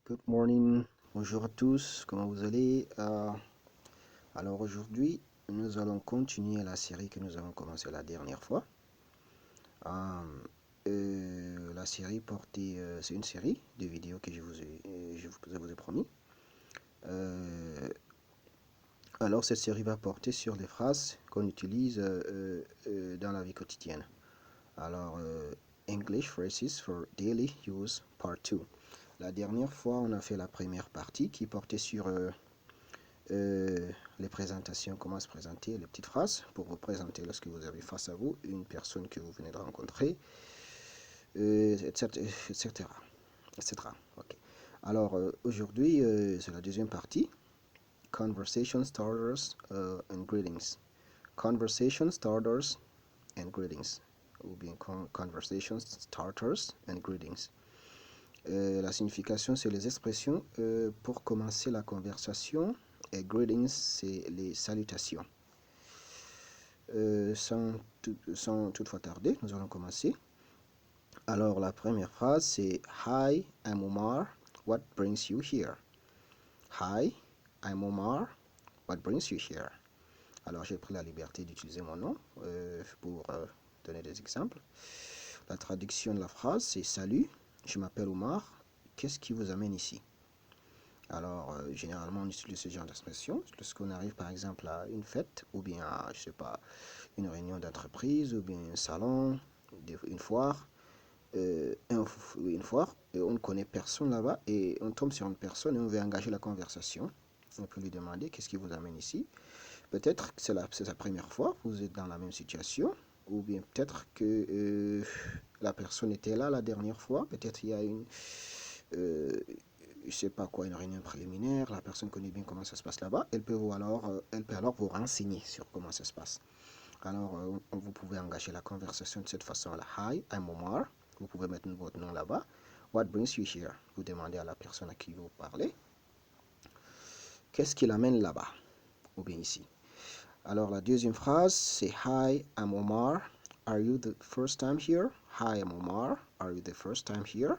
Good morning, bonjour à tous, comment vous allez? Alors aujourd'hui, nous allons continuer la série que nous avons commencé la dernière fois. La série portée, c'est une série de vidéos que je vous ai promis. Alors cette série va porter sur les phrases qu'on utilise dans la vie quotidienne. Alors, English Phrases for Daily Use Part 2. La dernière fois, on a fait la première partie qui portait sur les présentations, comment se présenter, les petites phrases pour vous présenter lorsque vous avez face à vous une personne que vous venez de rencontrer, etc., etc., etc. Okay. Alors, aujourd'hui, c'est la deuxième partie. Conversation starters and greetings. Conversation starters and greetings. Ou bien conversation starters and greetings. La signification, c'est les expressions pour commencer la conversation, et greetings, c'est les salutations. Sans toutefois tarder, nous allons commencer. Alors, la première phrase, c'est Hi, I'm Omar. What brings you here? Hi, I'm Omar. What brings you here? Alors, j'ai pris la liberté d'utiliser mon nom pour donner des exemples. La traduction de la phrase, c'est Salut, je m'appelle Omar. Qu'est-ce qui vous amène ici? Alors, généralement, on utilise ce genre d'expression lorsqu'on arrive, par exemple, à une fête, ou bien à, je sais pas, une réunion d'entreprise, ou bien un salon, une foire, une foire, et on ne connaît personne là-bas, et on tombe sur une personne et on veut engager la conversation. On peut lui demander qu'est-ce qui vous amène ici. Peut-être que c'est sa première fois, vous êtes dans la même situation, ou bien peut-être que la personne était là la dernière fois, peut-être il y a une, je sais pas quoi, une réunion préliminaire, la personne connaît bien comment ça se passe là-bas, elle peut alors vous renseigner sur comment ça se passe. Alors, vous pouvez engager la conversation de cette façon-là. Hi, I'm Omar. Vous pouvez mettre votre nom là-bas. What brings you here? Vous demandez à la personne à qui vous parlez. Qu'est-ce qui l'amène là-bas? Ou bien ici. Alors, la deuxième phrase, c'est Hi, I'm Omar. Are you the first time here? Hi, I'm Omar. Are you the first time here?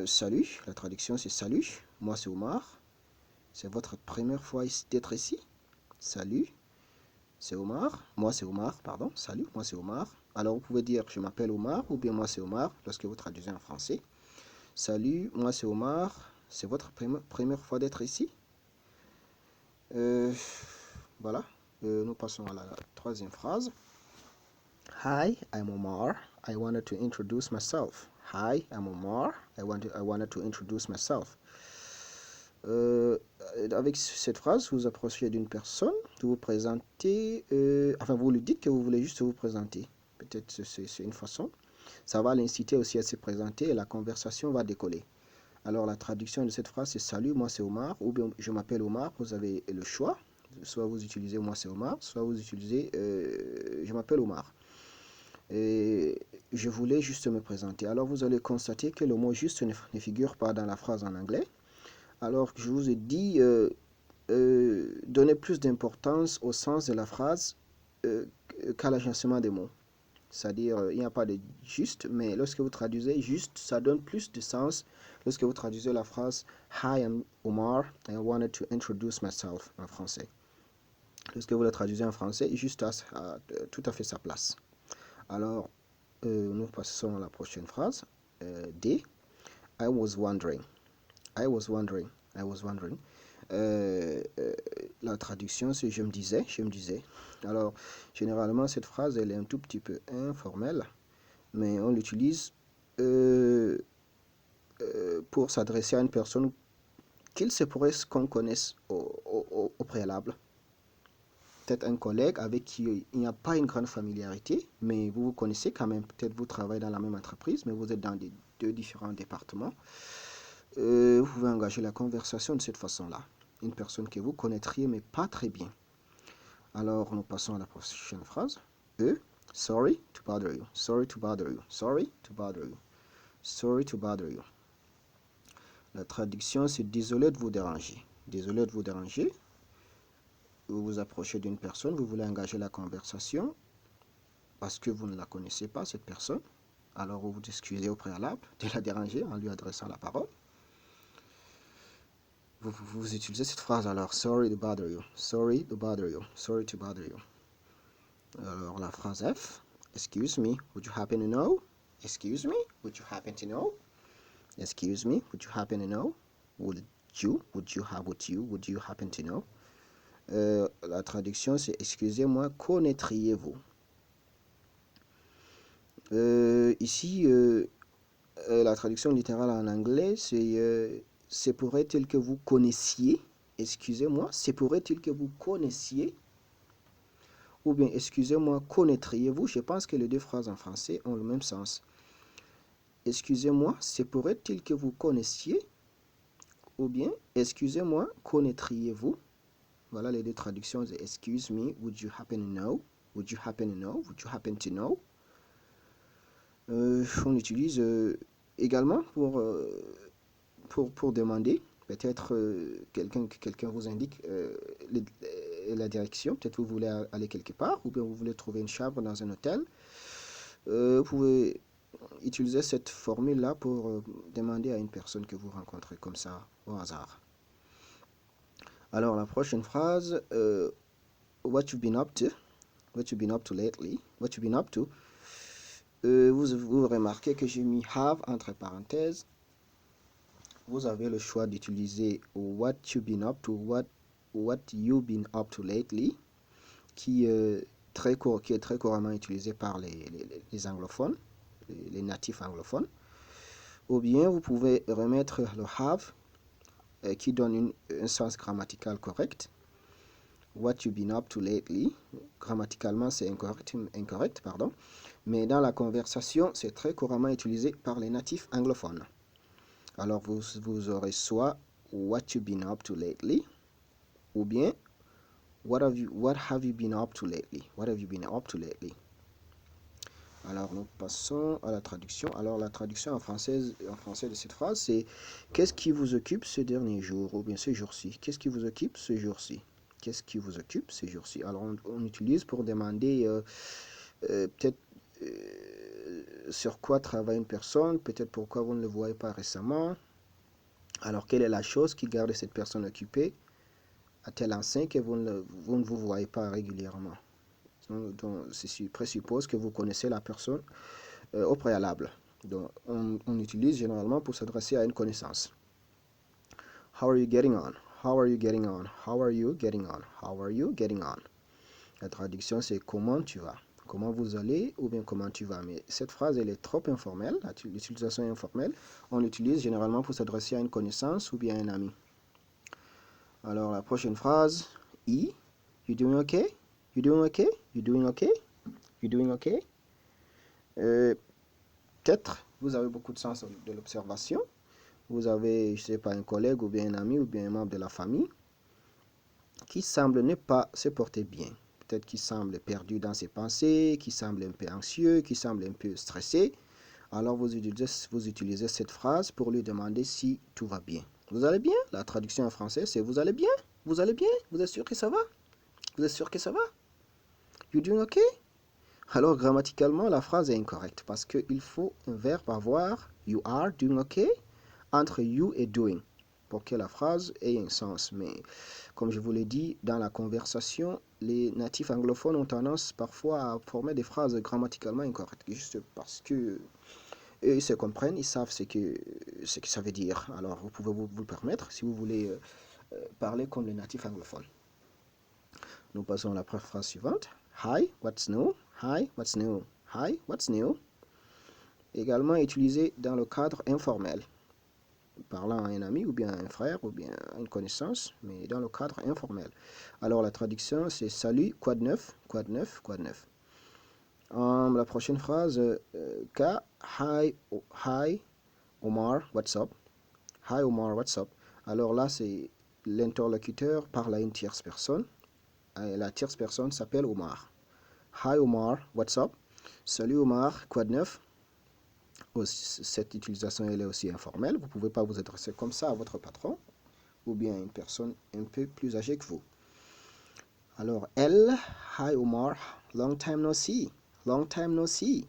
Salut, la traduction c'est salut, moi c'est Omar. C'est votre première fois d'être ici? Salut, c'est Omar. Moi c'est Omar, pardon. Salut, moi c'est Omar. Alors vous pouvez dire je m'appelle Omar ou bien moi c'est Omar lorsque vous traduisez en français. Salut, moi c'est Omar. C'est votre première fois d'être ici? Voilà. Nous passons à la troisième phrase. Hi, I'm Omar. I wanted to introduce myself. Hi, I'm Omar. I wanted to introduce myself. Avec cette phrase, vous approchez d'une personne, vous vous présentez, enfin vous lui dites que vous voulez juste vous présenter. Peut-être c'est une façon. Ça va l'inciter aussi à se présenter et la conversation va décoller. Alors la traduction de cette phrase c'est Salut, moi c'est Omar, ou bien je m'appelle Omar, vous avez le choix. Soit vous utilisez moi c'est Omar, soit vous utilisez je m'appelle Omar. Et je voulais juste me présenter. Alors vous allez constater que le mot juste ne figure pas dans la phrase en anglais. Alors je vous ai dit, donnez plus d'importance au sens de la phrase qu'à l'agencement des mots. C'est-à-dire, il n'y a pas de juste, mais lorsque vous traduisez juste, ça donne plus de sens lorsque vous traduisez la phrase Hi, I'm Omar, I wanted to introduce myself en français. Lorsque vous la traduisez en français, juste a tout à fait sa place. Alors, nous passons à la prochaine phrase. D. I was wondering. I was wondering. I was wondering. La traduction, c'est je me disais, je me disais. Alors, généralement, cette phrase, elle est un tout petit peu informelle, mais on l'utilise pour s'adresser à une personne qu'il se pourrait qu'on connaisse au préalable. Peut-être un collègue avec qui il n'y a pas une grande familiarité, mais vous vous connaissez quand même. Peut-être vous travaillez dans la même entreprise, mais vous êtes dans deux différents départements. Vous pouvez engager la conversation de cette façon-là. Une personne que vous connaîtriez, mais pas très bien. Alors, nous passons à la prochaine phrase. Sorry to bother you. Sorry to bother you. Sorry to bother you. Sorry to bother you. La traduction, c'est désolé de vous déranger. Désolé de vous déranger. Vous vous approchez d'une personne, vous voulez engager la conversation parce que vous ne la connaissez pas, cette personne. alors vous vous excusez au préalable de la déranger en lui adressant la parole. Vous utilisez cette phrase alors, sorry to bother you, sorry to bother you, sorry to bother you. Alors la phrase F, excuse me, would you happen to know? Excuse me, would you happen to know? Excuse me, would you happen to know? Would you happen to know? La traduction c'est excusez-moi, connaîtriez-vous? Ici, la traduction littérale en anglais, c'est pourrait-il que vous connaissiez, excusez-moi, c'est pourrait-il que vous connaissiez, ou bien excusez-moi, connaîtriez-vous? Je pense que les deux phrases en français ont le même sens. Excusez-moi, c'est pourrait-il que vous connaissiez, ou bien excusez-moi, connaîtriez-vous? Voilà les deux traductions de excuse me, would you happen to know? Would you happen to know? Would you happen to know? On utilise également pour demander, peut-être quelqu'un vous indique la direction, peut-être vous voulez aller quelque part, ou bien vous voulez trouver une chambre dans un hôtel. Vous pouvez utiliser cette formule-là pour demander à une personne que vous rencontrez comme ça, au hasard. Alors la prochaine phrase, what you've been up to? What you've been up to lately? What you've been up to? Vous remarquez que j'ai mis have entre parenthèses. Vous avez le choix d'utiliser what you've been up to, what you've been up to lately, qui est très couramment utilisé par les anglophones, les natifs anglophones. Ou bien vous pouvez remettre le have qui donne un sens grammatical correct. What you've been up to lately, grammaticalement c'est incorrect, pardon. Mais dans la conversation, c'est très couramment utilisé par les natifs anglophones. Alors, vous aurez soit what you've been up to lately, ou bien what have you been up to lately? What have you been up to lately? Alors, nous passons à la traduction. Alors, la traduction en français de cette phrase, c'est qu'est-ce qui vous occupe ces derniers jours, ou bien ces jours-ci? Qu'est-ce qui vous occupe ces jours-ci? Qu'est-ce qui vous occupe ces jours-ci? Alors, on utilise pour demander peut-être sur quoi travaille une personne, peut-être pourquoi vous ne le voyez pas récemment. Alors, quelle est la chose qui garde cette personne occupée à tel enseigne que vous ne vous voyez pas régulièrement? Donc, ceci présuppose que vous connaissez la personne au préalable. Donc, on utilise généralement pour s'adresser à une connaissance. How are you getting on? How are you getting on? How are you getting on? How are you getting on? La traduction, c'est comment tu vas? Comment vous allez ou bien comment tu vas? Mais cette phrase, elle est trop informelle. L'utilisation est informelle. On l'utilise généralement pour s'adresser à une connaissance ou bien à un ami. Alors, la prochaine phrase, E, you doing okay? You doing okay? You doing okay? You doing okay? Peut-être, vous avez beaucoup de sens de l'observation. Vous avez, je ne sais pas, un collègue ou bien un ami ou bien un membre de la famille qui semble ne pas se porter bien. Peut-être qu'il semble perdu dans ses pensées, qui semble un peu anxieux, qui semble un peu stressé. Alors, vous utilisez cette phrase pour lui demander si tout va bien. Vous allez bien? La traduction en français, c'est vous allez bien? Vous allez bien? Vous êtes sûr que ça va? Vous êtes sûr que ça va? You doing okay? Alors, grammaticalement, la phrase est incorrecte parce qu'il faut un verbe avoir, you are doing okay, entre you et doing pour que la phrase ait un sens. Mais comme je vous l'ai dit, dans la conversation, les natifs anglophones ont tendance parfois à former des phrases grammaticalement incorrectes, juste parce que ils se comprennent, ils savent ce que ça veut dire. Alors, vous pouvez vous le permettre si vous voulez parler comme les natifs anglophones. Nous passons à la phrase suivante. Hi, what's new? Hi, what's new? Hi, what's new? Également utilisé dans le cadre informel, parlant à un ami ou bien à un frère ou bien à une connaissance, mais dans le cadre informel. Alors la traduction c'est salut, quoi de neuf? Quoi de neuf? Quoi de neuf? La prochaine phrase, K, hi, Omar, what's up? Hi Omar, what's up? Alors là, c'est l'interlocuteur parle à une tierce personne. Et la tierce personne s'appelle Omar. Hi Omar, what's up? Salut Omar, quoi de neuf? Cette utilisation elle est aussi informelle. Vous ne pouvez pas vous adresser comme ça à votre patron ou bien à une personne un peu plus âgée que vous. Alors elle, hi Omar, long time no see. Long time no see.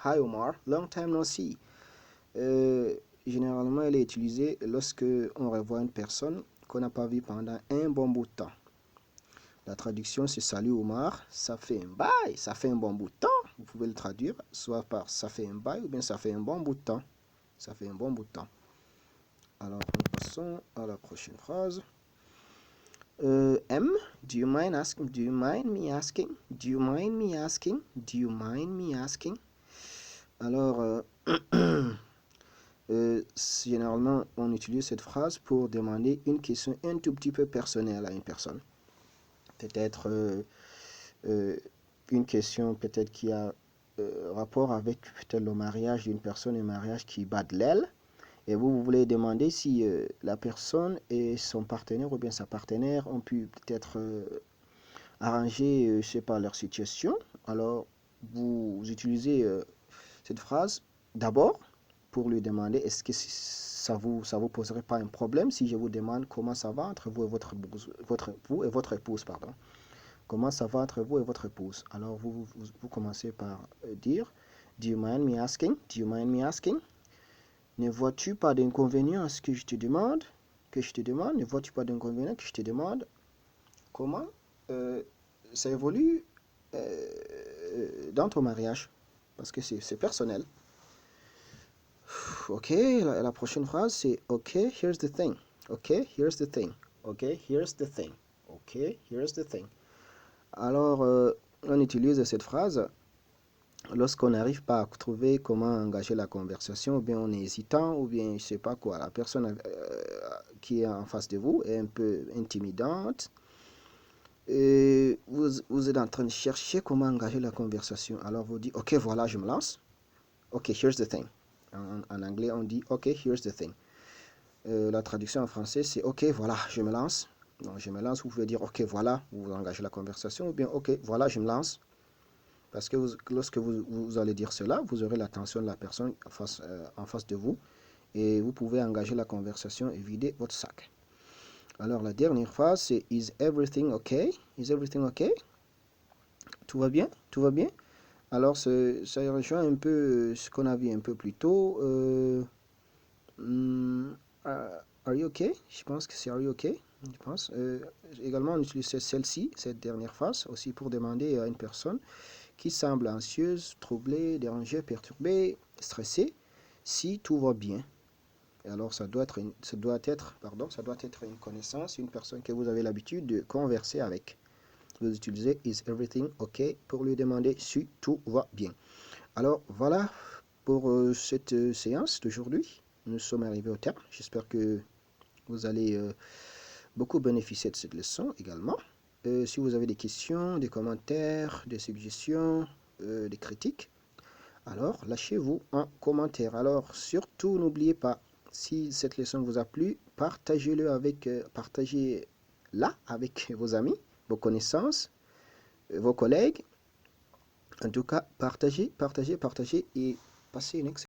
Hi Omar, long time no see. Généralement, elle est utilisée lorsque on revoit une personne qu'on n'a pas vue pendant un bon bout de temps. La traduction, c'est salut Omar, ça fait un bail, ça fait un bon bout de temps. Vous pouvez le traduire soit par ça fait un bail ou bien ça fait un bon bout de temps. Ça fait un bon bout de temps. Alors, nous passons à la prochaine phrase. M, do you mind asking? Do you mind me asking? Do you mind me asking? Do you mind me asking? Alors, généralement, on utilise cette phrase pour demander une question un tout petit peu personnelle à une personne. Peut-être une question peut-être qui a rapport avec peut-être le mariage d'une personne, un mariage qui bat de l'aile. Et vous voulez demander si la personne et son partenaire ou bien sa partenaire ont pu peut-être arranger, je sais pas, leur situation. Alors, vous utilisez cette phrase d'abord pour lui demander est-ce que ça vous poserait pas un problème si je vous demande comment ça va entre vous et votre épouse, pardon. Comment ça va entre vous et votre épouse? Alors, vous commencez par dire do you mind me asking? Do you mind me asking? Ne vois-tu pas d'inconvénient à ce que je te demande? Ne vois-tu pas d'inconvénient que je te demande? Comment ça évolue dans ton mariage? Parce que c'est personnel. Ok, la prochaine phrase c'est ok, here's the thing. Ok, here's the thing. Ok, here's the thing. Ok, here's the thing. Alors, on utilise cette phrase lorsqu'on n'arrive pas à trouver comment engager la conversation, ou bien on est hésitant, ou bien je sais pas quoi, la personne qui est en face de vous est un peu intimidante, et vous êtes en train de chercher comment engager la conversation. Alors vous dites, ok, voilà, je me lance. Ok, here's the thing. En anglais, on dit, ok, here's the thing. La traduction en français, c'est, ok, voilà, je me lance. Donc, je me lance, vous pouvez dire, ok, voilà, vous engagez la conversation, ou bien, ok, voilà, je me lance. Parce que lorsque vous allez dire cela, vous aurez l'attention de la personne en face de vous et vous pouvez engager la conversation et vider votre sac. Alors la dernière phrase c'est Is everything okay? Is everything okay? Tout va bien? Tout va bien? Alors ça rejoint un peu ce qu'on a vu un peu plus tôt. Are you okay? Je pense que c'est Are you okay? Je pense. Également on utilise celle-ci, cette dernière phrase aussi pour demander à une personne qui semble anxieuse, troublée, dérangée, perturbée, stressée, si tout va bien. Et alors ça doit être une connaissance, une personne que vous avez l'habitude de converser avec. Vous utilisez Is everything okay pour lui demander si tout va bien. Alors voilà pour cette séance d'aujourd'hui. Nous sommes arrivés au terme. J'espère que vous allez beaucoup bénéficier de cette leçon également. Si vous avez des questions, des commentaires, des suggestions, des critiques, alors lâchez-vous en commentaire. Alors surtout n'oubliez pas, si cette leçon vous a plu, partagez-la avec vos amis, vos connaissances, vos collègues. En tout cas, partagez et passez une excellente